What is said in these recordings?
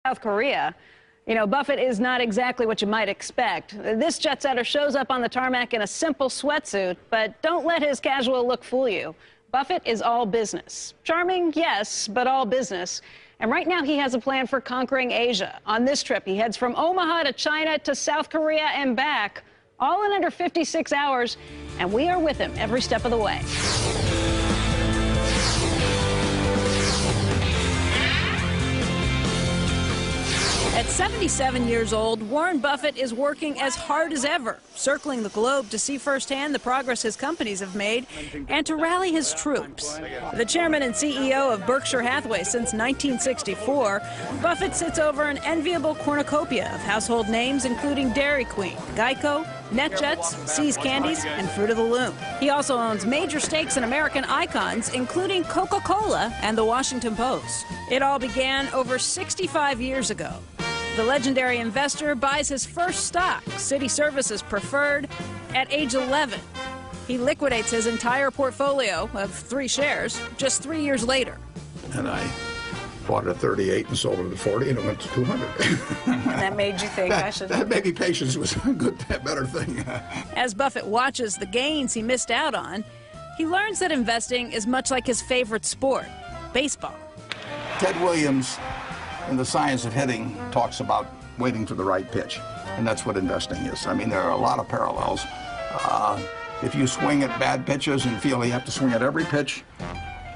South Korea. You know, Buffett is not exactly what you might expect. This jet setter shows up on the tarmac in a simple sweatsuit, but don't let his casual look fool you. Buffett is all business. Charming, yes, but all business. And right now he has a plan for conquering Asia. On this trip, he heads from Omaha to China to South Korea and back, all in under 56 hours, and we are with him every step of the way. At 77 years old, Warren Buffett is working as hard as ever, circling the globe to see firsthand the progress his companies have made and to rally his troops. The chairman and CEO of Berkshire Hathaway since 1964, Buffett sits over an enviable cornucopia of household names including Dairy Queen, Geico, NetJets, See's Candies, and Fruit of the Loom. He also owns major stakes in American icons, including Coca-Cola and the Washington Post. It all began over 65 years ago. The legendary investor buys his first stock, City Services Preferred, at age 11. He liquidates his entire portfolio of 3 shares just 3 years later. And I bought it at 38 and sold it at 40, and it went to 200. And that made you think I should... That maybe patience was a better thing. As Buffett watches the gains he missed out on, he learns that investing is much like his favorite sport, baseball. Ted Williams, in The Science of Hitting, talks about waiting for the right pitch, and that's what investing is. I mean, there are a lot of parallels. If you swing at bad pitches and feel you have to swing at every pitch,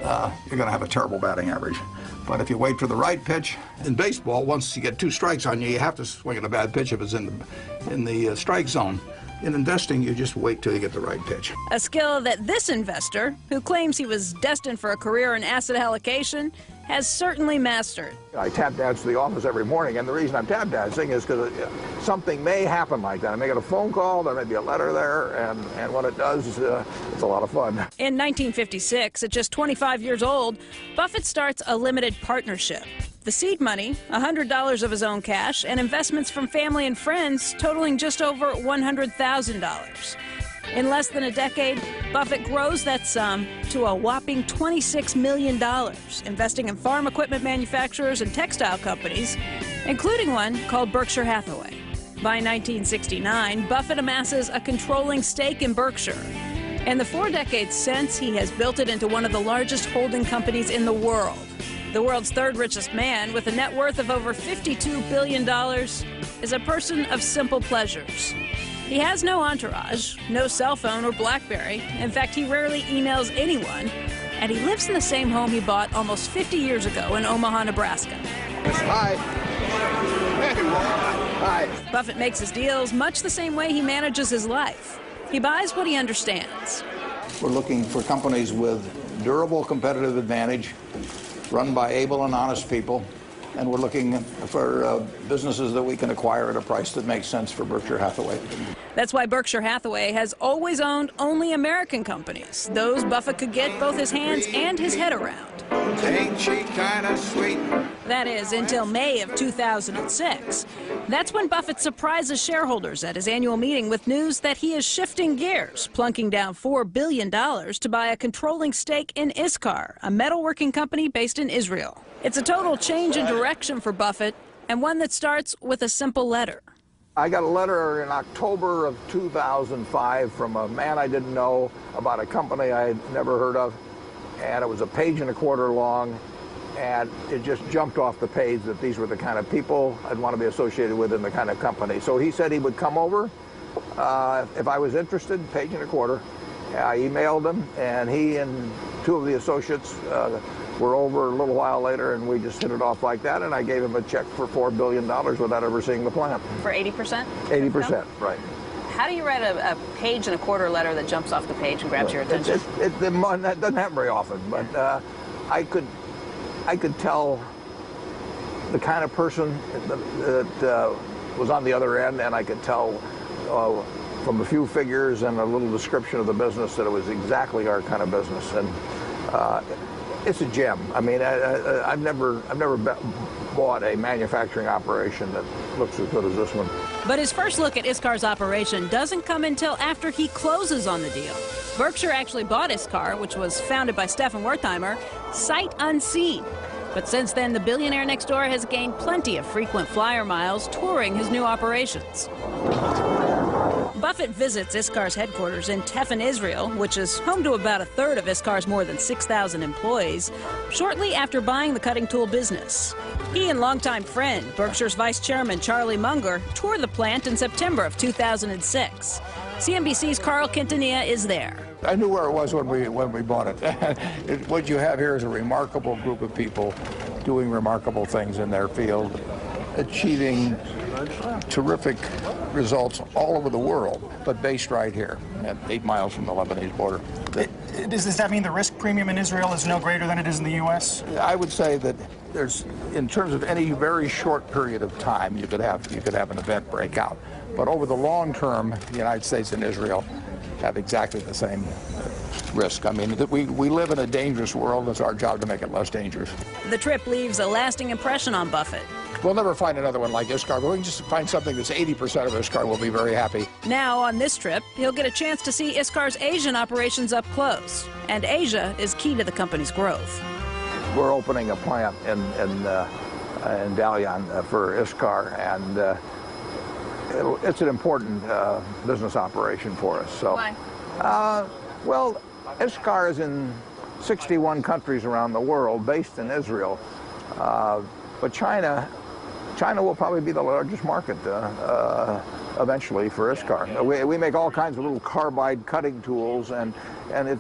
you're going to have a terrible batting average. But if you wait for the right pitch, in baseball, once you get 2 strikes on you, you have to swing at a bad pitch if it's in the strike zone. In investing, you just wait till you get the right pitch. A skill that this investor, who claims he was destined for a career in asset allocation, has certainly mastered. I tap dance to the office every morning, and the reason I'm tap dancing is because something may happen like that. I may get a phone call, there may be a letter there, and when it does, it's a lot of fun. In 1956, at just 25 years old, Buffett starts a limited partnership. The seed money, $100 of his own cash, and investments from family and friends totaling just over $100,000. In less than a decade, Buffett grows that sum to a whopping $26 million, investing in farm equipment manufacturers and textile companies, including one called Berkshire Hathaway. By 1969, Buffett amasses a controlling stake in Berkshire. In the 4 decades since, he has built it into one of the largest holding companies in the world. The world's 3rd richest man, with a net worth of over $52 billion, is a person of simple pleasures. He has no entourage, no cell phone or BlackBerry. In fact, he rarely emails anyone, and he lives in the same home he bought almost 50 years ago in Omaha, Nebraska. Hi. Hi. Buffett makes his deals much the same way he manages his life. He buys what he understands. We're looking for companies with durable competitive advantage, run by able and honest people, and we're looking for businesses that we can acquire at a price that makes sense for Berkshire Hathaway. That's why Berkshire Hathaway has always owned only American companies, those Buffett could get both his hands and his head around. Ain't she kinda sweet? That is, until May of 2006. That's when Buffett surprises shareholders at his annual meeting with news that he is shifting gears, plunking down $4 billion to buy a controlling stake in Iskar, a metalworking company based in Israel. It's a total change in direction for Buffett, and one that starts with a simple letter. I got a letter in October of 2005 from a man I didn't know about a company I had never heard of, and it was a 1.25 pages long, and it just jumped off the page that these were the kind of people I'd want to be associated with in the kind of company. So he said he would come over if I was interested, 1.25 pages. I emailed him, and he and 2 of the associates were over a little while later, and we just hit it off like that, and I gave him a check for $4 billion without ever seeing the plant. For 80%? 80%, right. How do you write a 1.25 page letter that jumps off the page and grabs your attention? That doesn't happen very often, but I could tell the kind of person that was on the other end, and I could tell from a few figures and a little description of the business that it was exactly our kind of business. And it's a gem. I mean, I've never bought a manufacturing operation that looks as good as this one. But his first look at Iskar's operation doesn't come until after he closes on the deal. Berkshire actually bought Iskar, which was founded by Stefan Wertheimer, sight unseen. But since then, the billionaire next door has gained plenty of frequent flyer miles touring his new operations. Buffett visits ISCAR's headquarters in Tefan, Israel, which is home to about a third of ISCAR's more than 6,000 employees, shortly after buying the cutting tool business. He and longtime friend, Berkshire's vice chairman Charlie Munger, toured the plant in September of 2006. CNBC's Carl Quintanilla is there. I knew where it was when we bought it. What you have here is a remarkable group of people doing remarkable things in their field, achieving terrific results all over the world, but based right here, at 8 miles from the Lebanese border. Does that mean the risk premium in Israel is no greater than it is in the U.S.? I would say that there's, in terms of any very short period of time, you could have an event break out. But over the long term, the United States and Israel have exactly the same risk. I mean, we live in a dangerous world. It's our job to make it less dangerous. The trip leaves a lasting impression on Buffett. We'll never find another one like ISCAR, but we can just find something that's 80% of ISCAR. We'll be very happy. Now, on this trip, he'll get a chance to see ISCAR's Asian operations up close. And Asia is key to the company's growth. We're opening a plant in Dalian for ISCAR, and it's an important business operation for us. So, why? Well, ISCAR is in 61 countries around the world, based in Israel. But China will probably be the largest market eventually for ISCAR. We make all kinds of little carbide cutting tools, and they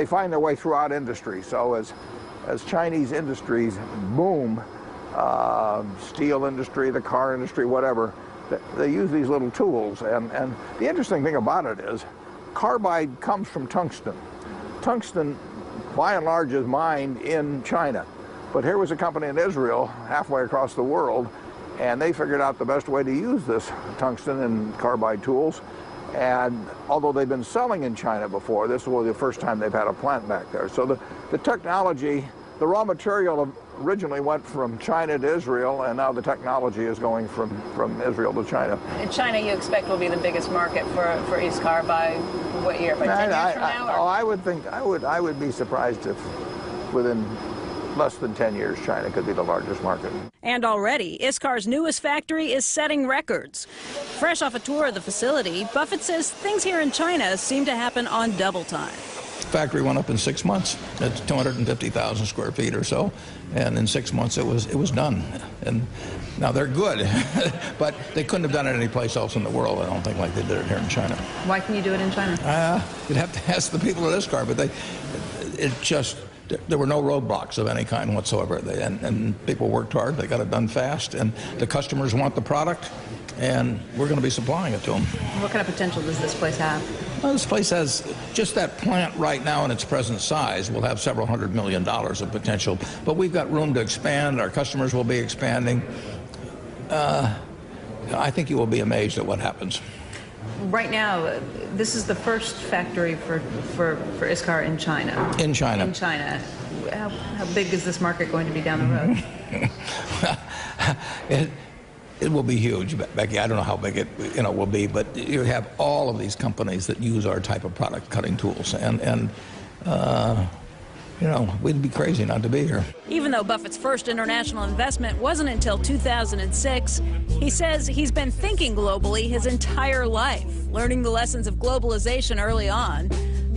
find their way throughout industry. So as Chinese industries boom, steel industry, the car industry, whatever, they use these little tools. And the interesting thing about it is carbide comes from tungsten. Tungsten, by and large, is mined in China. But here was a company in Israel, halfway across the world, and they figured out the best way to use this tungsten in carbide tools. And although they've been selling in China before, this was the first time they've had a plant back there. So the technology, the raw material originally went from China to Israel, and now the technology is going from Israel to China. In China, you expect will be the biggest market for ISCAR by what year? By 10 years from now? I would be surprised if within less than 10 years, China could be the largest market. And already, ISCAR's newest factory is setting records. Fresh off a tour of the facility, Buffett says things here in China seem to happen on double time. The factory went up in 6 months. It's 250,000 square feet or so, and in 6 months it was done. And now they're good, but they couldn't have done it anyplace else in the world, I don't think, like they did it here in China. Why can you do it in China? You'd have to ask the people at ISCAR, but there were no roadblocks of any kind whatsoever. And people worked hard. They got it done fast. And the customers want the product, and we're going to be supplying it to them. What kind of potential does this place have? Well, this place has, just that plant right now in its present size will have several $100 million of potential. But we've got room to expand. Our customers will be expanding. I think you will be amazed at what happens. Right now, this is the first factory for ISCAR in China. In China. In China. How big is this market going to be down the road? It will be huge, Becky. I don't know how big it will be, but you have all of these companies that use our type of product, cutting tools, and we'd be crazy not to be here. Even though Buffett's first international investment wasn't until 2006, he says he's been thinking globally his entire life, learning the lessons of globalization early on,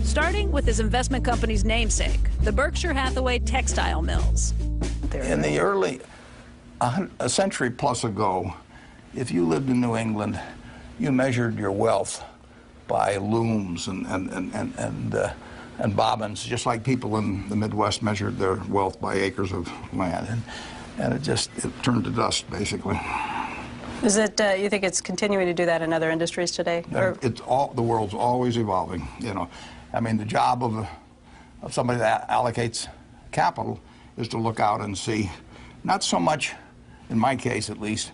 starting with his investment company's namesake, the Berkshire Hathaway textile mills. In the early, a century plus ago, if you lived in New England, you measured your wealth by looms and bobbins, just like people in the Midwest measured their wealth by acres of land. And it turned to dust, basically. Is it, you think it's continuing to do that in other industries today? Or? The world's always evolving, I mean, the job of somebody that allocates capital is to look out and see, not so much, in my case at least,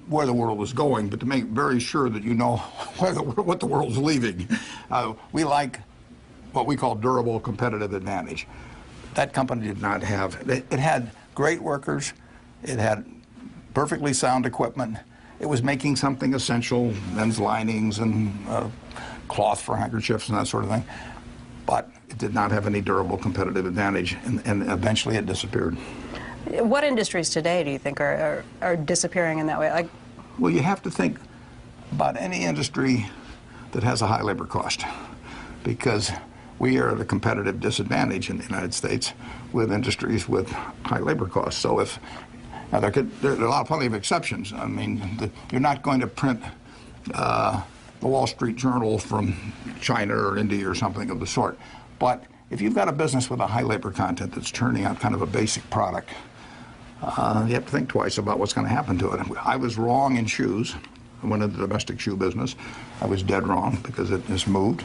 where the world is going, but to make very sure that you know what the world's leaving. We like what we call durable competitive advantage. That company did not have. It had great workers. It had perfectly sound equipment. It was making something essential, men's linings and cloth for handkerchiefs and that sort of thing. But it did not have any durable competitive advantage, and eventually it disappeared. What industries today do you think are disappearing in that way? Like, well, you have to think about any industry that has a high labor cost, because we are at a competitive disadvantage in the United States with industries with high labor costs. So if now there are plenty of exceptions. I mean, you're not going to print the Wall Street Journal from China or India or something of the sort. But if you've got a business with a high labor content that's turning out kind of a basic product, you have to think twice about what's going to happen to it. I was wrong in shoes. I went into the domestic shoe business. I was dead wrong because it has moved.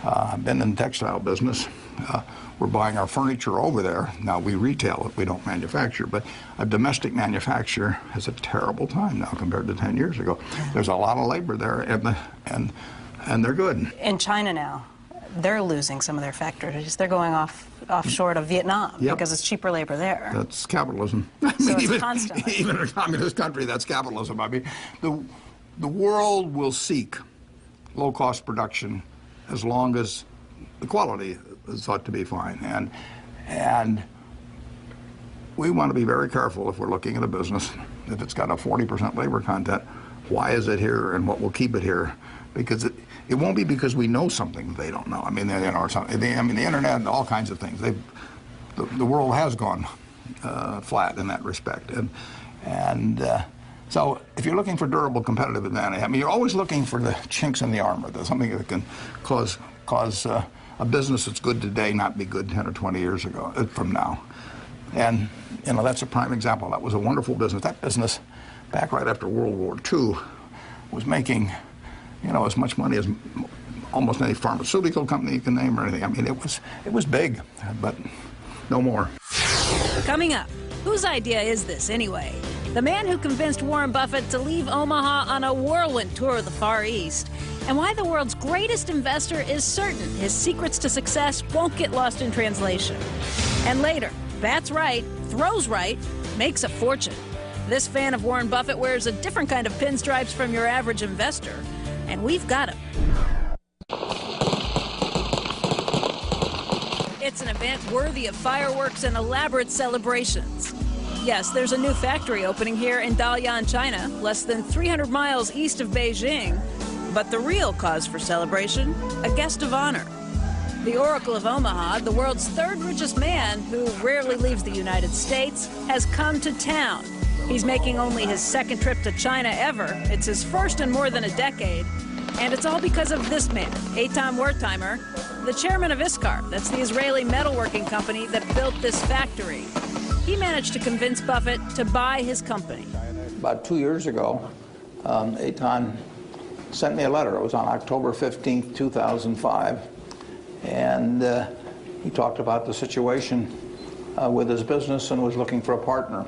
I've been in the textile business. We're buying our furniture over there. Now we retail it, we don't manufacture, but a domestic manufacturer has a terrible time now compared to 10 years ago. There's a lot of labor there, and they're good. in China now, they're losing some of their factories. They're going offshore to Vietnam because it's cheaper labor there. That's capitalism. So it's constant. Even in a communist country, that's capitalism. I mean, the world will seek low-cost production as long as the quality is thought to be fine. And we want to be very careful if we're looking at a business, if it's got a 40% labor content, why is it here and what will keep it here? Because it won't be because we know something that they don't know. I mean, the internet and all kinds of things. The world has gone flat in that respect. So if you're looking for durable competitive advantage, I mean, you're always looking for the chinks in the armor. There's something that can cause a business that's good today not be good 10 or 20 years ago from now. And that's a prime example. That was a wonderful business. That business, back right after World War II, was making as much money as almost any pharmaceutical company you can name or anything. I mean, it was big, but no more. Coming up, whose idea is this anyway? The man who convinced Warren Buffett to leave Omaha on a whirlwind tour of the Far East, and why the world's greatest investor is certain his secrets to success won't get lost in translation. And later, bats right, throws right, makes a fortune. This fan of Warren Buffett wears a different kind of pinstripes from your average investor, and we've got him. It's an event worthy of fireworks and elaborate celebrations. Yes, there's a new factory opening here in Dalian, China, less than 300 miles east of Beijing. But the real cause for celebration, a guest of honor. The Oracle of Omaha, the world's third richest man who rarely leaves the United States, has come to town. He's making only his second trip to China ever. It's his first in more than a decade. And it's all because of this man, Eitan Wertheimer, the chairman of Iskar. That's the Israeli metalworking company that built this factory. He managed to convince Buffett to buy his company. About 2 years ago, Eitan sent me a letter. It was on October 15th, 2005. And he talked about the situation with his business and was looking for a partner.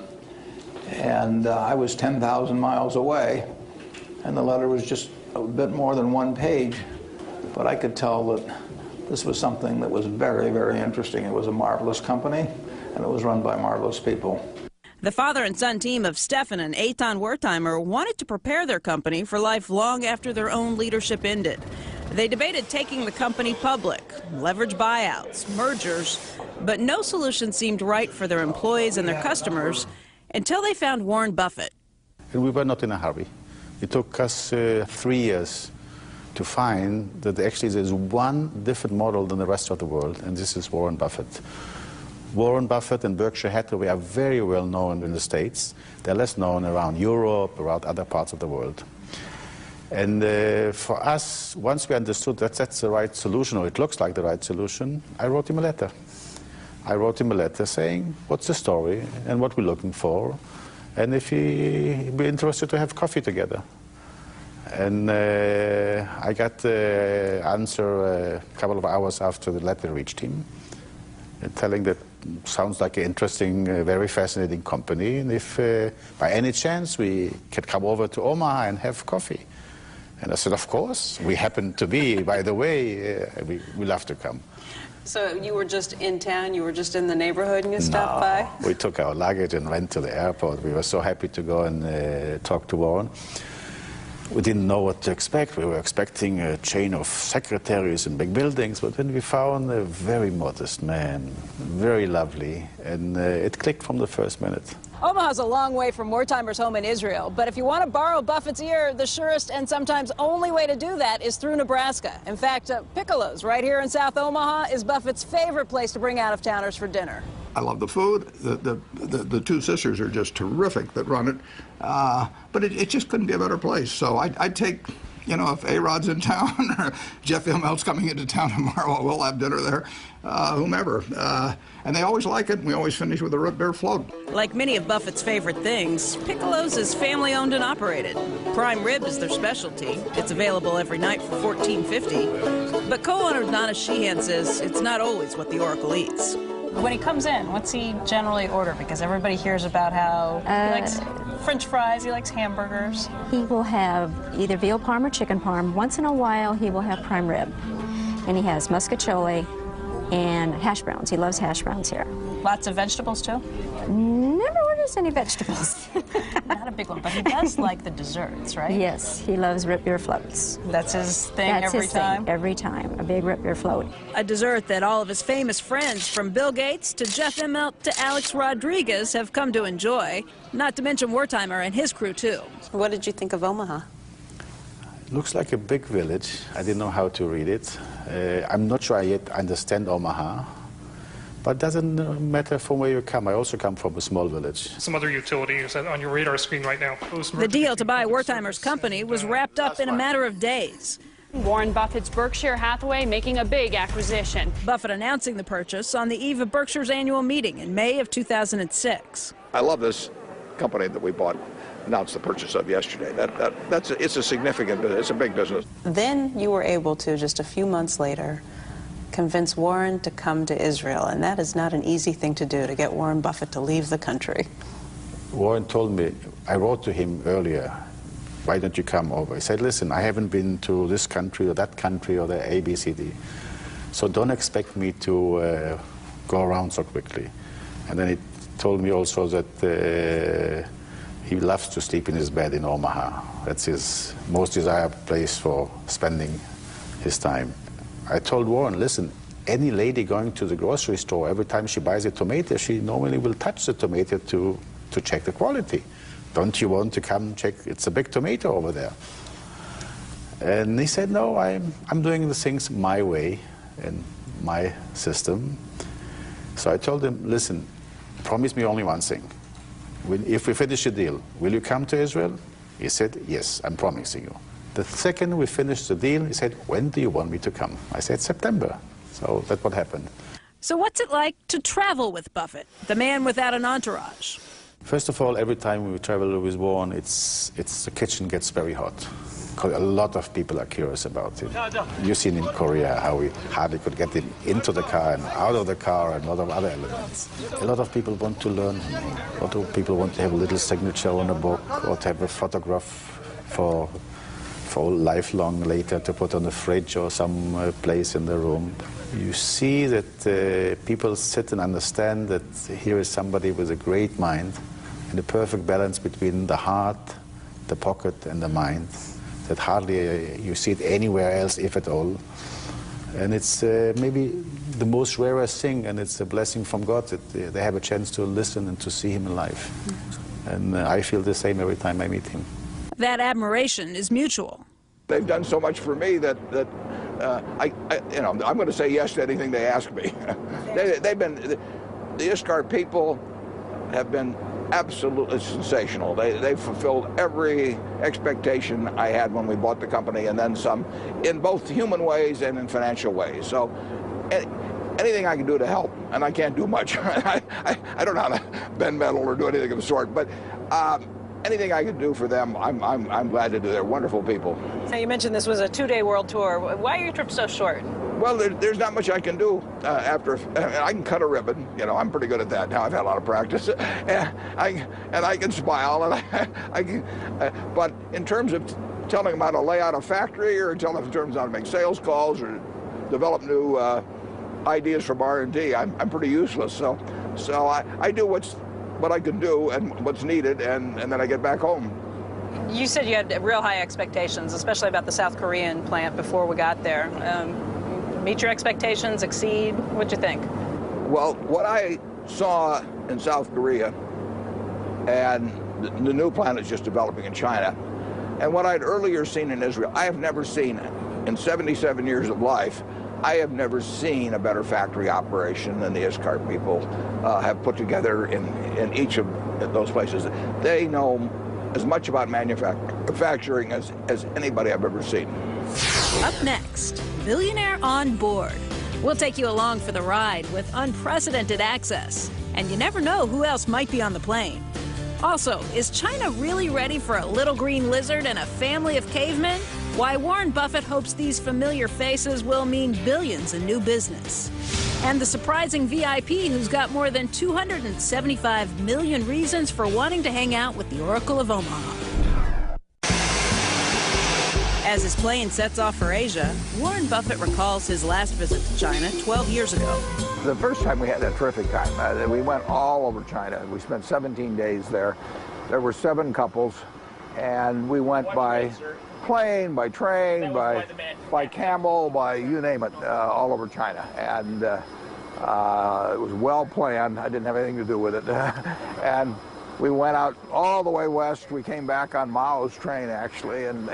And I was 10,000 miles away, and the letter was just a bit more than 1 page. But I could tell that this was something that was very, very interesting. It was a marvelous company, and it was run by marvelous people. The father and son team of Stefan and Eitan Wertheimer wanted to prepare their company for life long after their own leadership ended. They debated taking the company public, leverage buyouts, mergers, but no solution seemed right for their employees and their customers until they found Warren Buffett. And we were not in a hurry. It took us 3 years to find that actually there's one different model than the rest of the world, and this is Warren Buffett. Warren Buffett and Berkshire Hathaway are very well known in the States. They're less known around Europe, around other parts of the world. And for us, once we understood that that's the right solution, or it looks like the right solution, I wrote him a letter. I wrote him a letter saying, what's the story and what we're looking for, and if he'd be interested to have coffee together. And I got the answer a couple of hours after the letter reached him, telling that sounds like an interesting, very fascinating company, and if by any chance we could come over to Omaha and have coffee. And I said, of course. We happen to be, by the way, we love to come. So you were just in town, you were just in the neighborhood and you stopped by? We took our luggage and went to the airport. We were so happy to go and talk to Warren. We didn't know what to expect. We were expecting a chain of secretaries in big buildings, but when we found a very modest man, very lovely, and it clicked from the first minute. Omaha's a long way from Wertheimer's home in Israel, but if you want to borrow Buffett's ear, the surest and sometimes only way to do that is through Nebraska. In fact, Piccolo's right here in South Omaha is Buffett's favorite place to bring out-of-towners for dinner. I love the food. The two sisters are just terrific that run it. But it just couldn't be a better place. So I'd take, you know, if A-Rod's in town or Jeff Immelt's coming into town tomorrow, we'll have dinner there, whomever. And they always like it. We always finish with a root beer float. Like many of Buffett's favorite things, Piccolo's is family-owned and operated. Prime rib is their specialty. It's available every night for $14.50. But co-owner Donna Sheehan says it's not always what the Oracle eats. When he comes in, what's he generally order? Because everybody hears about how he likes French fries, he likes hamburgers. He will have either veal parm or chicken parm. Once in a while, he will have prime rib. And he has muscatole and hash browns. He loves hash browns here. Lots of vegetables, too? Never orders any vegetables. Not a big one, but he does like the desserts, right? Yes, he loves root beer floats. That's his thing That's every his time? Thing, every time, a big root beer float. A dessert that all of his famous friends, from Bill Gates to Jeff Immelt to Alex Rodriguez, have come to enjoy. Not to mention Wertheimer and his crew, too. What did you think of Omaha? Looks like a big village. I didn't know how to read it. I'm not sure I yet understand Omaha, but it doesn't matter from where you come. I also come from a small village. Some other utilities on your radar screen right now. The deal to buy Wertheimer's company was wrapped up in a matter of days. Warren Buffett's Berkshire Hathaway making a big acquisition. Buffett announcing the purchase on the eve of Berkshire's annual meeting in May of 2006. I love this company that we bought, announced the purchase of yesterday. It's a significant business. It's a big business. Then you were able to, just a few months later, convince Warren to come to Israel, and that is not an easy thing to do, to get Warren Buffett to leave the country. Warren told me, I wrote to him earlier, why don't you come over? He said, listen, I haven't been to this country or that country or the ABCD, so don't expect me to go around so quickly. And then he told me also that he loves to sleep in his bed in Omaha. That's his most desired place for spending his time. I told Warren, listen, any lady going to the grocery store, every time she buys a tomato, she normally will touch the tomato to check the quality. Don't you want to come check? It's a big tomato over there. And he said, no, I'm doing the things my way and my system. So I told him, listen, promise me only one thing. If we finish the deal, will you come to Israel? He said, yes, I'm promising you. The second we finished the deal, he said, when do you want me to come? I said, September. So that's what happened. So what's it like to travel with Buffett, the man without an entourage? First of all, every time we travel with Warren, the kitchen gets very hot. A lot of people are curious about it. You've seen in Korea how we hardly could get him into the car and out of the car and a lot of other elements. A lot of people want to learn. A lot of people want to have a little signature on a book or to have a photograph for lifelong later to put on a fridge or some place in the room. You see that people sit and understand that here is somebody with a great mind and a perfect balance between the heart, the pocket and the mind. That hardly you see it anywhere else, if at all. And it's maybe the most rarest thing, and it's a blessing from God that they have a chance to listen and to see him alive. And I feel the same every time I meet him. That admiration is mutual. They've done so much for me that I'm going to say yes to anything they ask me. The Iscar people have been absolutely sensational. They've fulfilled every expectation I had when we bought the company, and then some, in both human ways and in financial ways. So anything I can do to help, and I can't do much. I don't know how to bend metal or do anything of the sort, but anything I can do for them, I'm glad to do. They're wonderful people. Now, you mentioned this was a 2-day world tour. Why are your trips so short? Well, there's not much I can do after. I can cut a ribbon. You know, I'm pretty good at that now. I've had a lot of practice, and I can smile, and but in terms of telling them how to lay out a factory, or telling them in terms of how to make sales calls, or develop new ideas from R&D, I'm pretty useless. So I do what I can do and what's needed, and then I get back home. You said you had real high expectations, especially about the South Korean plant before we got there. Meet your expectations, exceed? What'd you think? Well, what I saw in South Korea, and the new plant is just developing in China, and what I'd earlier seen in Israel, I have never seen, in 77 years of life, I have never seen a better factory operation than the Iscart people have put together in each of those places. They know as much about manufacturing as anybody I've ever seen. Up next, Billionaire on board. We'll take you along for the ride with unprecedented access. And you never know who else might be on the plane. Also, is China really ready for a little green lizard and a family of cavemen? Why Warren Buffett hopes these familiar faces will mean billions in new business. And the surprising VIP who's got more than 275 million reasons for wanting to hang out with the Oracle of Omaha. As his plane sets off for Asia, Warren Buffett recalls his last visit to China 12 years ago. The first time we had a terrific time. We went all over China. We spent 17 days there. There were 7 couples, and we went by plane, by train, by camel, by you name it, all over China. And it was well planned. I didn't have anything to do with it. And we went out all the way west. We came back on Mao's train, actually, and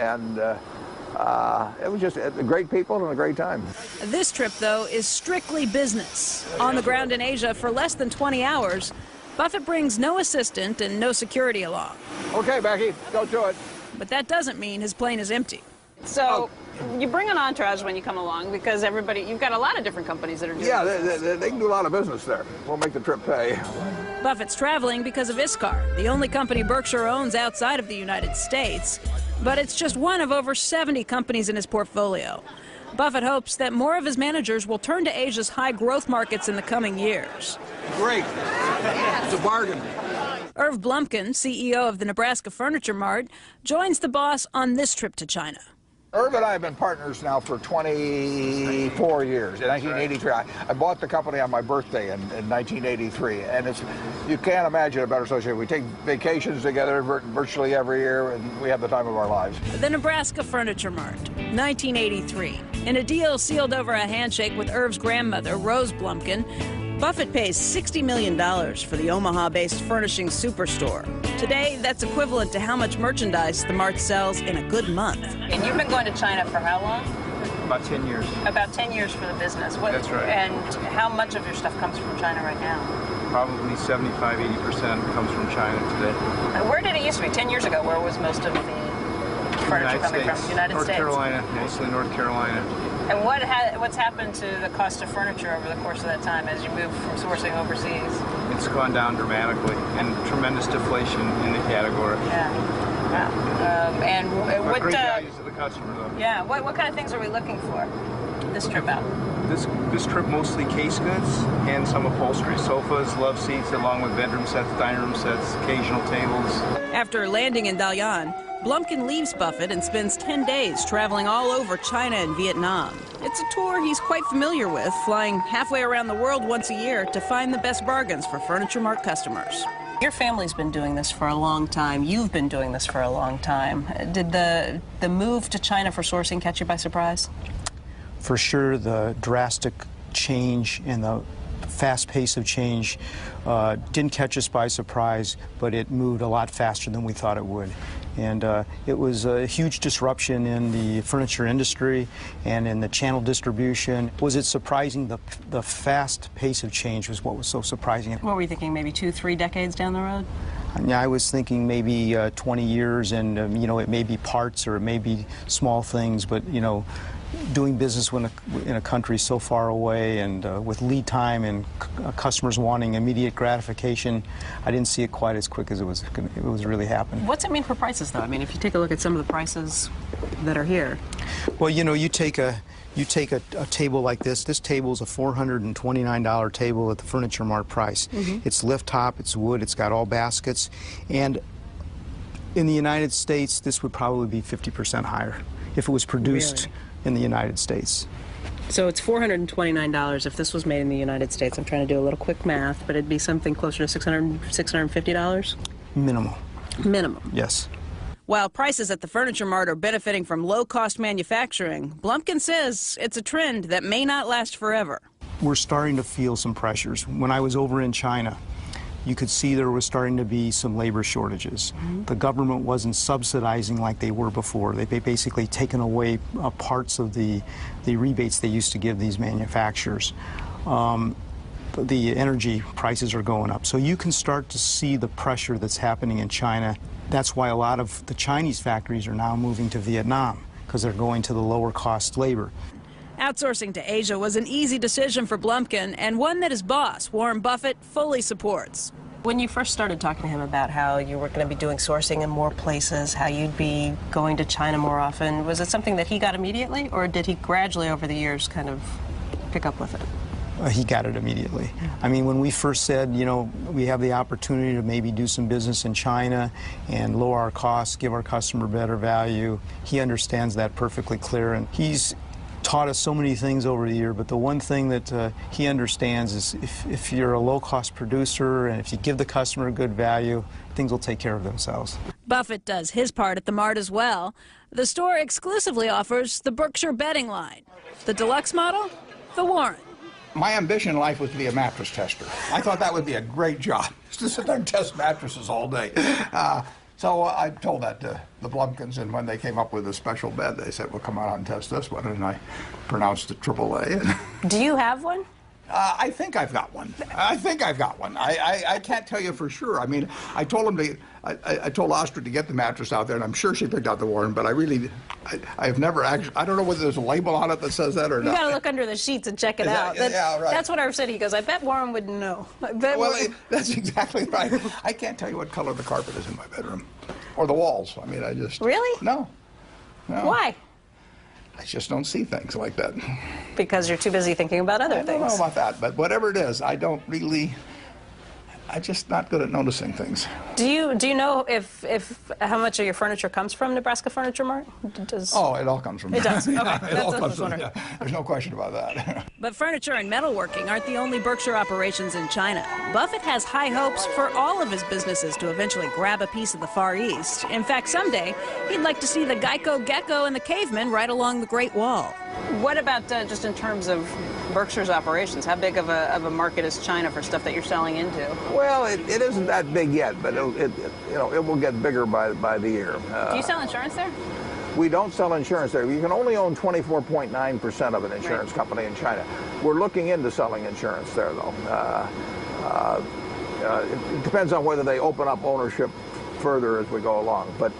it was just great people and a great time. This trip, though, is strictly business. On the ground in Asia for less than 20 hours, Buffett brings no assistant and no security along. Okay, Becky, go to it. But that doesn't mean his plane is empty. So you bring an entourage when you come along because you've got a lot of different companies that are doing business. Yeah, they can do a lot of business there. We'll make the trip pay. Buffett's traveling because of Iscart, the only company Berkshire owns outside of the United States. But it's just one of over 70 companies in his portfolio. Buffett hopes that more of his managers will turn to Asia's high-growth markets in the coming years. Great. It's a bargain. Irv Blumkin, CEO of the Nebraska Furniture Mart, joins the boss on this trip to China. Irv and I have been partners now for 24 years. In 1983, I bought the company on my birthday in 1983, and you can't imagine a better association. We take vacations together virtually every year, and we have the time of our lives. The Nebraska Furniture Mart, 1983. In a deal sealed over a handshake with Irv's grandmother, Rose Blumkin, Buffett pays $60 million for the Omaha-based furnishing superstore. Today, that's equivalent to how much merchandise the mart sells in a good month. And you've been going to China for how long? About 10 years. About 10 years for the business. That's right. And how much of your stuff comes from China right now? Probably 75–80% comes from China today. Where did it used to be? 10 years ago, where was most of the furniture coming from? United States. North Carolina, mostly North Carolina. And what's happened to the cost of furniture over the course of that time as you move from sourcing overseas? It's gone down dramatically, and tremendous deflation in the category. Yeah. And what great values to the customer, though. Yeah. What kind of things are we looking for this trip out? This trip mostly case goods and some upholstery, sofas, love seats, along with bedroom sets, dining room sets, occasional tables. After landing in Dalian, Blumkin leaves Buffett and spends 10 days traveling all over China and Vietnam. It's a tour he's quite familiar with, flying halfway around the world once a year to find the best bargains for Furniture Mart customers. Your family's been doing this for a long time. You've been doing this for a long time. Did the move to China for sourcing catch you by surprise? For sure, the drastic change and the fast pace of change didn't catch us by surprise, but it moved a lot faster than we thought it would. And it was a huge disruption in the furniture industry and in the channel distribution. Was it surprising? The fast pace of change was what was so surprising. What were you thinking, maybe 2-3 decades down the road? Yeah, I was thinking maybe 20 years, and it may be parts or it may be small things, but doing business in a country so far away and with lead time and customers wanting immediate gratification, I didn't see it quite as quick as it was really happening. What's it mean for prices, though? I mean, if you take a look at some of the prices that are here. Well, you take a table like this. This table is a $429 table at the Furniture Mart price. Mm-hmm. It's lift top, it's wood, it's got all baskets, and in the United States, this would probably be 50% higher if it was produced in the United States. So it's $429 if this was made in the United States. I'm trying to do a little quick math, but it'd be something closer to $650? Minimum. Minimum. Yes. While prices at the Furniture Mart are benefiting from low-cost manufacturing, Blumpkin says it's a trend that may not last forever. We're starting to feel some pressures. When I was over in China, you could see there was starting to be some labor shortages. The government wasn't subsidizing like they were before. They basically taken away parts of the rebates they used to give these manufacturers. The energy prices are going up. So you can start to see the pressure that's happening in China. That's why a lot of the Chinese factories are now moving to Vietnam, because they're going to the lower cost labor. Outsourcing to Asia was an easy decision for Blumpkin, and one that his boss, Warren Buffett, fully supports. When you first started talking to him about how you were going to be doing sourcing in more places, how you'd be going to China more often, was it something that he got immediately, or did he gradually over the years kind of pick up with it? He got it immediately. I mean, when we first said, you know, we have the opportunity to maybe do some business in China and lower our costs, give our customer better value, he understands that perfectly clear, and he's taught us so many things over the year, but the one thing that he understands is if you're a low-cost producer and if you give the customer a good value, things will take care of themselves. Buffett does his part at the Mart as well. The store exclusively offers the Berkshire bedding line. The deluxe model, the Warren. My ambition in life was to be a mattress tester. I thought that would be a great job, just to sit there and test mattresses all day. So I told that to the Blumpkins, and when they came up with a special bed, they said, well, come on out and test this one, and I pronounced it AAA. Do you have one? I think I've got one. I can't tell you for sure. I mean, I told him to, I told Astrid to get the mattress out there, and I'm sure she picked out the Warren, but I have never actually, I don't know whether there's a label on it that says that or not. You got to look under the sheets and check it out. Yeah, right. That's what I said. He goes, I bet Warren would know. That's exactly right. I can't tell you what color the carpet is in my bedroom, or the walls. I mean, I just... Really? No. Why? I just don't see things like that. Because you're too busy thinking about other things. I don't know about that, but whatever it is, I'm just not good at noticing things. Do you know if how much of your furniture comes from Nebraska Furniture Mart? Oh, it all comes from there. It does. Okay. It all comes from there. There's no question about that. But furniture and metalworking aren't the only Berkshire operations in China. Buffett has high hopes for all of his businesses to eventually grab a piece of the Far East. In fact, someday, he'd like to see the Geico Gecko and the caveman right along the Great Wall. What about just in terms of Berkshire's operations? How big of a market is China for stuff that you're selling into? Well, it isn't that big yet, but it will get bigger by the year. Do you sell insurance there? We don't sell insurance there. You can only own 24.9% of an insurance company in China. We're looking into selling insurance there, though. It depends on whether they open up ownership further as we go along. But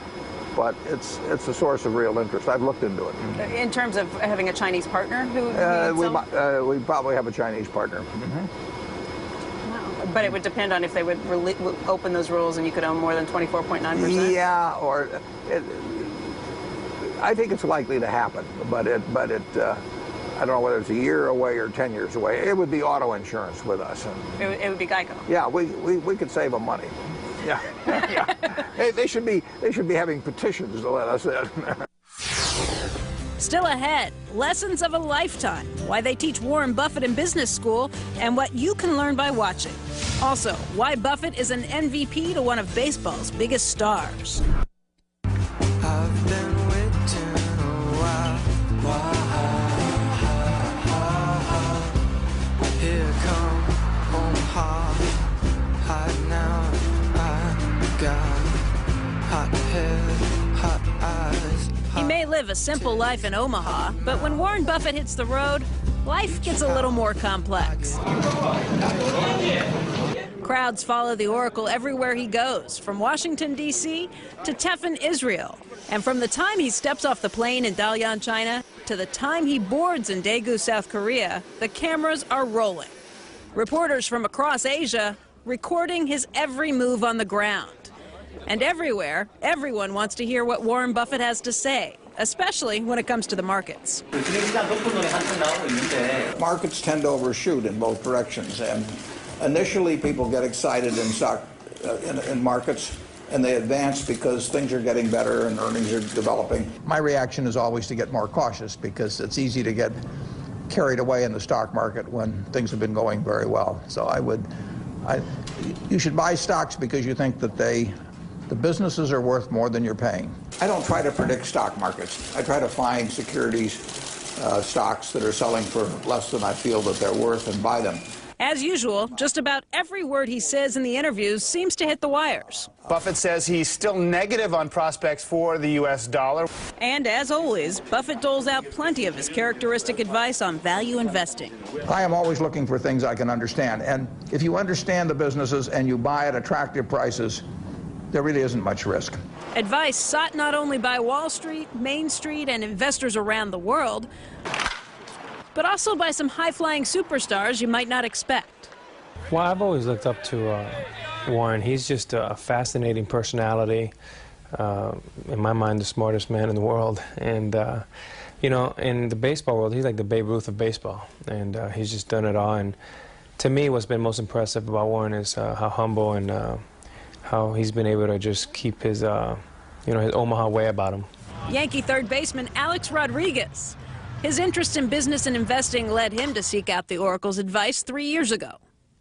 it's a source of real interest. I've looked into it. In terms of having a Chinese partner we probably have a Chinese partner. But it would depend on if they would open those rules and you could own more than 24.9%? Yeah, I think it's likely to happen, but I don't know whether it's a year away or 10 years away. It would be auto insurance with us. It would be Geico? Yeah, we could save them money. Yeah. Hey, they should be having petitions to let us in. Still ahead, lessons of a lifetime, why they teach Warren Buffett in business school, and what you can learn by watching. Also, why Buffett is an MVP to one of baseball's biggest stars. I've been waiting a while. Here come Omaha, hot now. I got hot head, hot eyes. He may live a simple life in Omaha, but when Warren Buffett hits the road, life gets a little more complex. Crowds follow the Oracle everywhere he goes, from Washington, D.C. to Tefan, Israel. And from the time he steps off the plane in Dalian, China, to the time he boards in Daegu, South Korea, the cameras are rolling. Reporters from across Asia recording his every move on the ground. And everywhere, everyone wants to hear what Warren Buffett has to say, especially when it comes to the markets. Markets tend to overshoot in both directions, and initially people get excited in markets, and they advance because things are getting better and earnings are developing. My reaction is always to get more cautious because it's easy to get carried away in the stock market when things have been going very well. So you should buy stocks because you think that they The businesses are worth more than you're paying. I don't try to predict stock markets. I try to find securities, stocks that are selling for less than I feel that they're worth and buy them. As usual, just about every word he says in the interviews seems to hit the wires. Buffett says he's still negative on prospects for the U.S. dollar. And as always, Buffett doles out plenty of his characteristic advice on value investing. I am always looking for things I can understand. And if you understand the businesses and you buy at attractive prices, there really isn't much risk. Advice sought not only by Wall Street, Main Street, and investors around the world, but also by some high-flying superstars you might not expect. Well, I've always looked up to Warren. He's just a fascinating personality. In my mind, the smartest man in the world. And, you know, in the baseball world, he's like the Babe Ruth of baseball. And he's just done it all. And to me, what's been most impressive about Warren is how humble and how he's been able to just keep his, you know, his Omaha way about him. Yankee third baseman Alex Rodriguez. His interest in business and investing led him to seek out the Oracle's advice 3 years ago.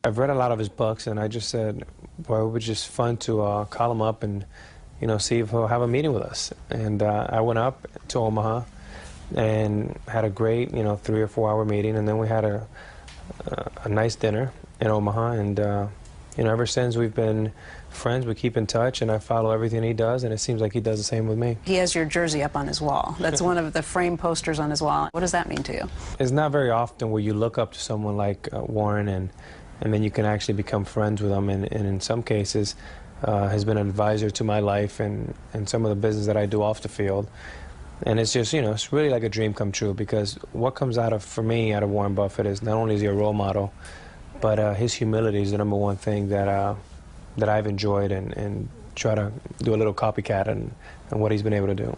I've read a lot of his books, and I just said, well, it would be just fun to call him up and, you know, see if he'll have a meeting with us. And I went up to Omaha and had a great, you know, 3 or 4 hour meeting, and then we had a nice dinner in Omaha. And, you know, ever since we've been friends, we keep in touch, and I follow everything he does, and it seems like he does the same with me. He has your jersey up on his wall. That's one of the frame posters on his wall. What does that mean to you? It's not very often where you look up to someone like Warren, and then you can actually become friends with him, and in some cases has been an advisor to my life and some of the business that I do off the field. And it's just, you know, it's really like a dream come true, because what comes out of, for me, out of Warren Buffett is not only is he a role model, but his humility is the #1 thing that I've enjoyed, and try to do a little copycat and what he's been able to do.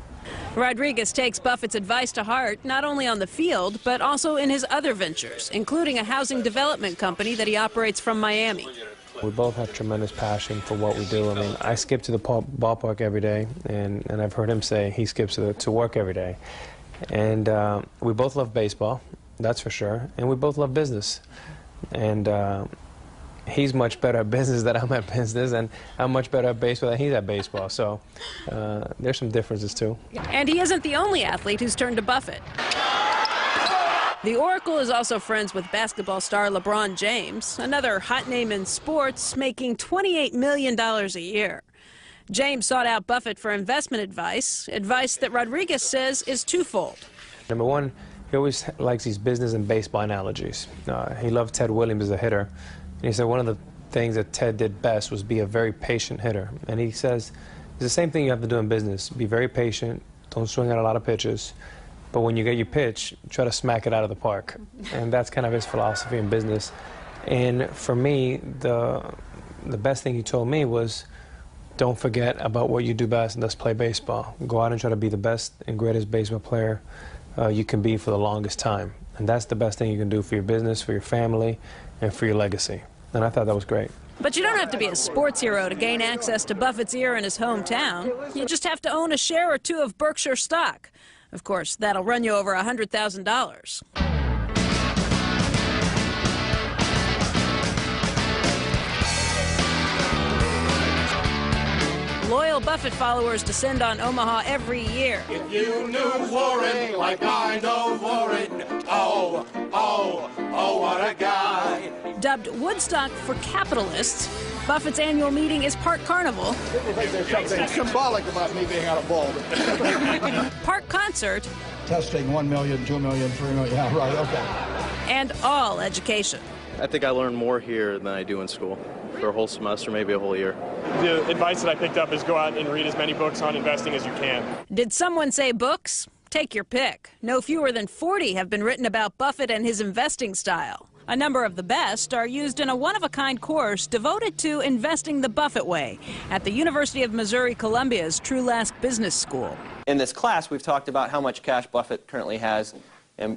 Rodriguez takes Buffett's advice to heart, not only on the field, but also in his other ventures, including a housing development company that he operates from Miami. We both have tremendous passion for what we do. I mean, I skip to the ballpark every day, and I've heard him say he skips to work every day. And we both love baseball, that's for sure, and we both love business. And he's much better at business than I'm at business, and I'm much better at baseball than he's at baseball. So there's some differences, too. And he isn't the only athlete who's turned to Buffett. The Oracle is also friends with basketball star LeBron James, another hot name in sports, making $28 million a year. James sought out Buffett for investment advice that Rodriguez says is twofold. #1, he always likes these business and baseball analogies. He loved Ted Williams as a hitter. And he said one of the things that Ted did best was be a very patient hitter. And he says it's the same thing you have to do in business. Be very patient, don't swing at a lot of pitches, but when you get your pitch, try to smack it out of the park. And that's kind of his philosophy in business. And for me, the best thing he told me was, don't forget about what you do best, and that's play baseball. Go out and try to be the best and greatest baseball player you can be for the longest time. And that's the best thing you can do for your business, for your family, and for your legacy. And I thought that was great. But you don't have to be a sports hero to gain access to Buffett's ear in his hometown. You just have to own a share or two of Berkshire stock. Of course, that'll run you over $100,000. Loyal Buffett followers descend on Omaha every year. If you knew Warren like I know Warren, oh, oh, oh, what a guy. Dubbed Woodstock for capitalists, Buffett's annual meeting is part carnival. There's something symbolic about me being out of bald. Part concert. Testing 1 million, 2 million, 3 million. Yeah, right, okay. And all education. I think I learned more here than I do in school for a whole semester, maybe a whole year. The advice that I picked up is go out and read as many books on investing as you can. Did someone say books? Take your pick. No fewer than 40 have been written about Buffett and his investing style. A number of the best are used in a one-of-a-kind course devoted to investing the Buffett way at the University of Missouri-Columbia's Trulaske Business School. In this class, we've talked about how much cash Buffett currently has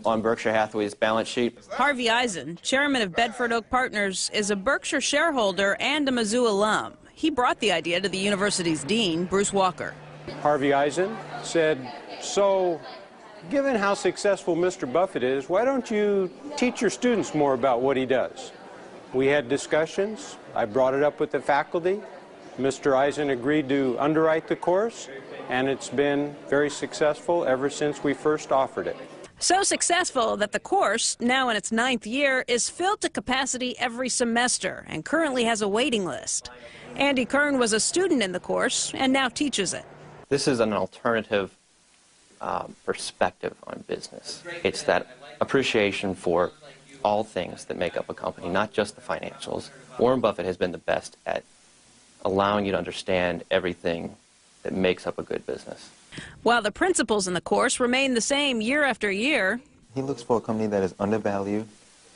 on Berkshire Hathaway's balance sheet. Harvey Eisen, chairman of Bedford Oak Partners, is a Berkshire shareholder and a Mizzou alum. He brought the idea to the university's dean, Bruce Walker. Harvey Eisen said, so given how successful Mr. Buffett is, why don't you teach your students more about what he does? We had discussions. I brought it up with the faculty. Mr. Eisen agreed to underwrite the course, and it's been very successful ever since we first offered it. So successful that the course, now in its 9th year, is filled to capacity every semester and currently has a waiting list. Andy Kern was a student in the course and now teaches it. This is an alternative perspective on business. It's that appreciation for all things that make up a company, not just the financials. Warren Buffett has been the best at allowing you to understand everything that makes up a good business. While the principles in the course remain the same year after year, he looks for a company that is undervalued,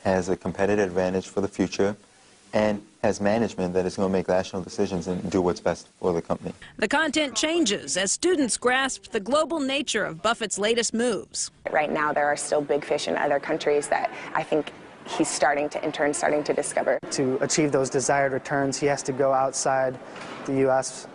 has a competitive advantage for the future, and has management that is going to make rational decisions and do what's best for the company. the content changes as students grasp the global nature of Buffett's latest moves. Right now, there are still big fish in other countries that I think he's starting to discover. To achieve those desired returns, he has to go outside the U.S.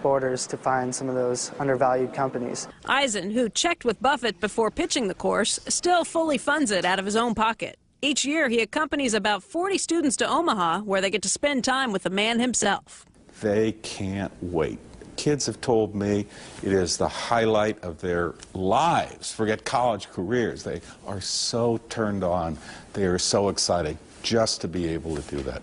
Borders to find some of those undervalued companies. Eisen, who checked with Buffett before pitching the course, still fully funds it out of his own pocket. Each year, he accompanies about 40 students to Omaha, where they get to spend time with the man himself. They can't wait. Kids have told me it is the highlight of their lives. Forget college careers. They are so turned on. They are so excited just to be able to do that.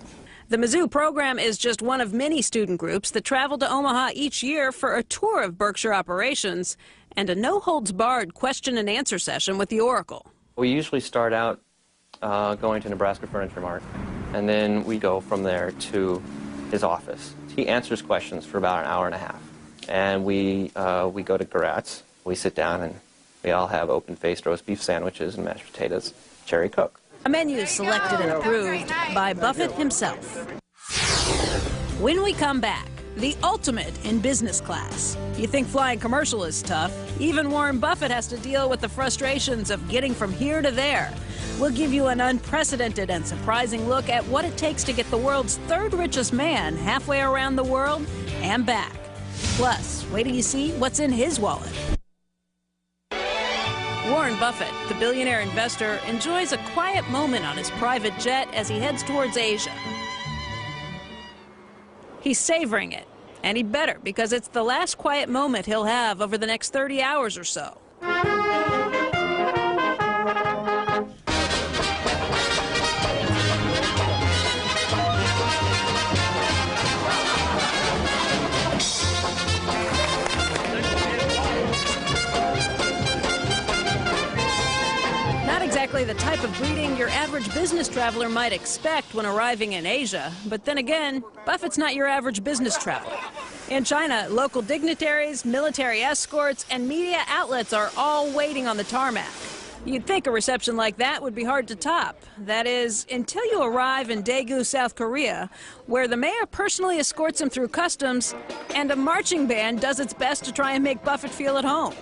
The Mizzou program is just one of many student groups that travel to Omaha each year for a tour of Berkshire operations and a no-holds-barred question-and-answer session with the Oracle. We usually start out going to Nebraska Furniture Mart, and then we go from there to his office. He answers questions for about an hour and a half. And we go to Garatz, we sit down, and we all have open-faced roast beef sandwiches and mashed potatoes, cherry Coke. A menu selected and approved by Buffett himself. When we come back, the ultimate in business class. You think flying commercial is tough? Even Warren Buffett has to deal with the frustrations of getting from here to there. We'll give you an unprecedented and surprising look at what it takes to get the world's third richest man halfway around the world and back. Plus, wait till you see what's in his wallet. Warren Buffett, the billionaire investor, enjoys a quiet moment on his private jet as he heads towards Asia. He's savoring it, and he'd better, because it's the last quiet moment he'll have over the next 30 hours or so. The type of greeting your average business traveler might expect when arriving in Asia. But then again, Buffett's not your average business traveler. In China, local dignitaries, military escorts, and media outlets are all waiting on the tarmac. You'd think a reception like that would be hard to top. That is, until you arrive in Daegu, South Korea, where the mayor personally escorts him through customs, and a marching band does its best to try and make Buffett feel at home.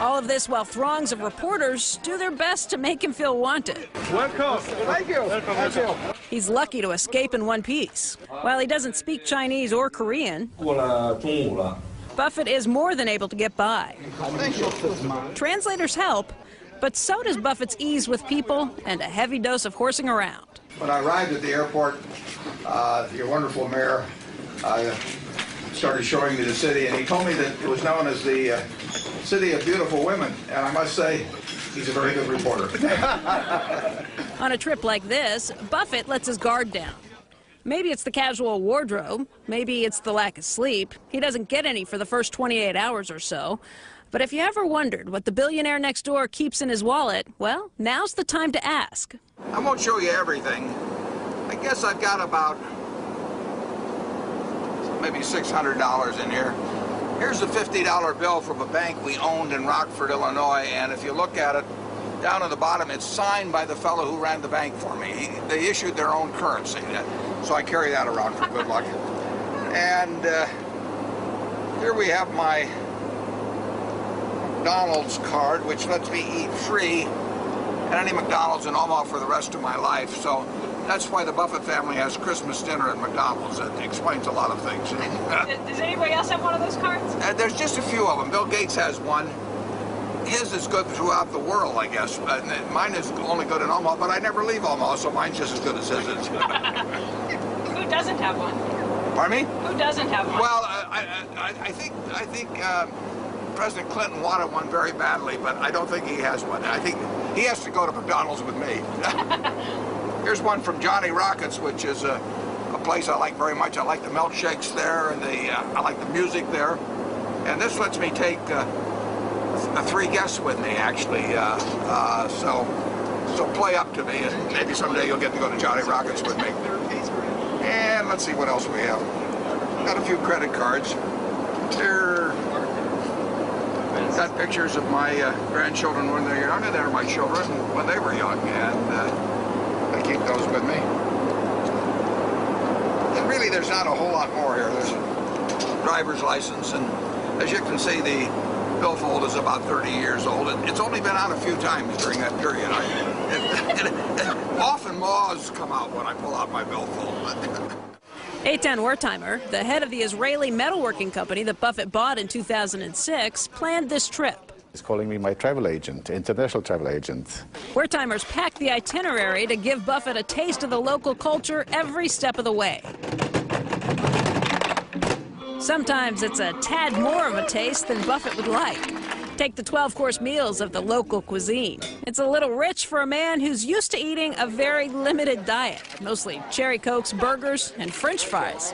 All of this while throngs of reporters do their best to make him feel wanted. Welcome. Thank you. Thank you. He's lucky to escape in one piece. While he doesn't speak Chinese or Korean, Buffett is more than able to get by. Translators help, but so does Buffett's ease with people and a heavy dose of horsing around. When I arrived at the airport, your wonderful mayor started showing me the city, and he told me that it was known as the city of beautiful women, and I must say, he's a very good reporter. On a trip like this, Buffett lets his guard down. Maybe it's the casual wardrobe, maybe it's the lack of sleep. He doesn't get any for the first 28 hours or so. But if you ever wondered what the billionaire next door keeps in his wallet, well, now's the time to ask. I won't show you everything. I guess I've got about maybe $600 in here. Here's a $50 bill from a bank we owned in Rockford, Illinois, and if you look at it, down at the bottom, it's signed by the fellow who ran the bank for me. They issued their own currency, so I carry that around for good luck. And here we have my McDonald's card, which lets me eat free at any McDonald's in Omaha for the rest of my life. So that's why the Buffett family has Christmas dinner at McDonald's. That explains a lot of things. Does anybody else have one of those cards? There's just a few of them. Bill Gates has one. his is good throughout the world, I guess. Mine is only good in Omaha, but I never leave Omaha, so mine's just as good as his is. Who doesn't have one? Pardon me? Who doesn't have one? Well, I think President Clinton wanted one very badly, but I don't think he has one. I think he has to go to McDonald's with me. Here's one from Johnny Rockets, which is a place I like very much. I like the milkshakes there, and I like the music there. And this lets me take 3 guests with me, actually. So play up to me, and maybe someday you'll get to go to Johnny Rockets with me. And let's see what else we have. Got a few credit cards. There. Got pictures of my grandchildren when they're young, and they're my children when they were young, and I keep those with me. And really, there's not a whole lot more here. There's a driver's license, and as you can see, the billfold is about 30 years old. It's only been out a few times during that period. Often moths come out when I pull out my billfold. Eitan Wertheimer, the head of the Israeli metalworking company that Buffett bought in 2006, planned this trip. He's calling me my travel agent, international travel agent. Wertheimer's packed the itinerary to give Buffett a taste of the local culture every step of the way. Sometimes it's a tad more of a taste than Buffett would like. Take the 12-course meals of the local cuisine. It's a little rich for a man who's used to eating a very limited diet, mostly cherry Cokes, burgers, and French fries.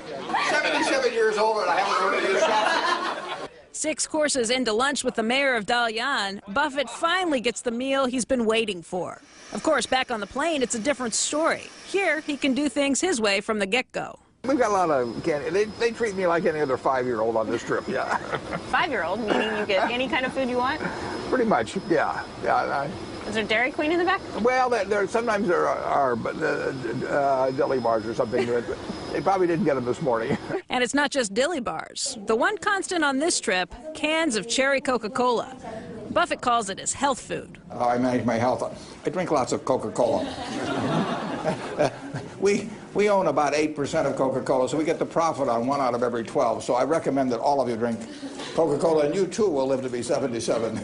77 years old and I haven't ordered this yet. 6 courses into lunch with the mayor of Dalian, Buffett finally gets the meal he's been waiting for. Of course, back on the plane, it's a different story. Here, he can do things his way from the get-go. We've got a lot of candy. They treat me like any other 5-year-old on this trip, yeah. 5-year-old, meaning you get any kind of food you want? Pretty much, yeah. Is there Dairy Queen in the back? Well, sometimes there are, but deli bars or something. They probably didn't get them this morning. And it's not just dilly bars. The one constant on this trip, cans of cherry Coca-Cola. Buffett calls it his health food. I manage my health. I drink lots of Coca-Cola. We own about 8% of Coca-Cola, so we get the profit on 1 out of every 12. So I recommend that all of you drink Coca-Cola, and you too will live to be 77.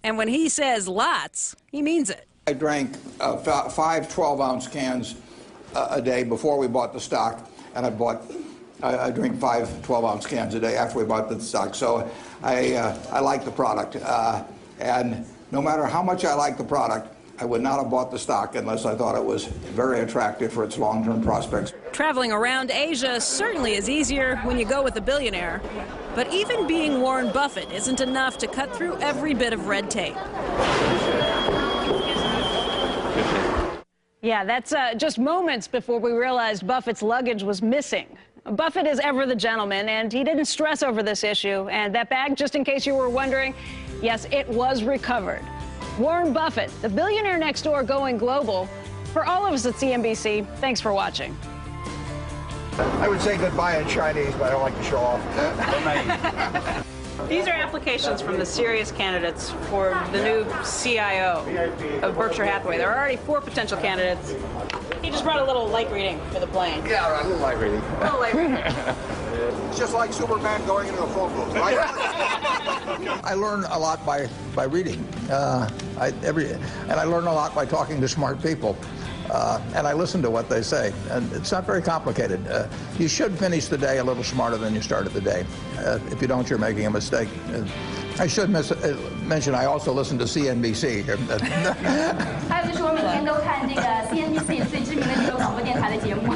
And when he says lots, he means it. I drank 5 12-ounce cans a day before we bought the stock, and I drink 5 12-ounce cans a day after we bought the stock. So I like the product, and no matter how much I like the product, I would not have bought the stock unless I thought it was very attractive for its long-term prospects. Traveling around Asia certainly is easier when you go with a billionaire. But even being Warren Buffett isn't enough to cut through every bit of red tape. Yeah, that's just moments before we realized Buffett's luggage was missing. Buffett is ever the gentleman, and he didn't stress over this issue. And that bag, just in case you were wondering, yes, it was recovered. Warren Buffett, the billionaire next door going global. For all of us at CNBC, thanks for watching. I would say goodbye in Chinese, but I don't like to show off. These are applications from the serious candidates for the new CIO of Berkshire Hathaway. There are already 4 potential candidates. He just brought a little light reading for the plane. Yeah, right, a little light reading. A little light reading. It's just like Superman going into a phone booth, right? I learn a lot by reading, and I learn a lot by talking to smart people, and I listen to what they say, and it's not very complicated. You should finish the day a little smarter than you started the day. If you don't, you're making a mistake. I should mention I also listen to CNBC. 还有就是我每天都看那个 CNBC 最知名的这个广播电台的节目。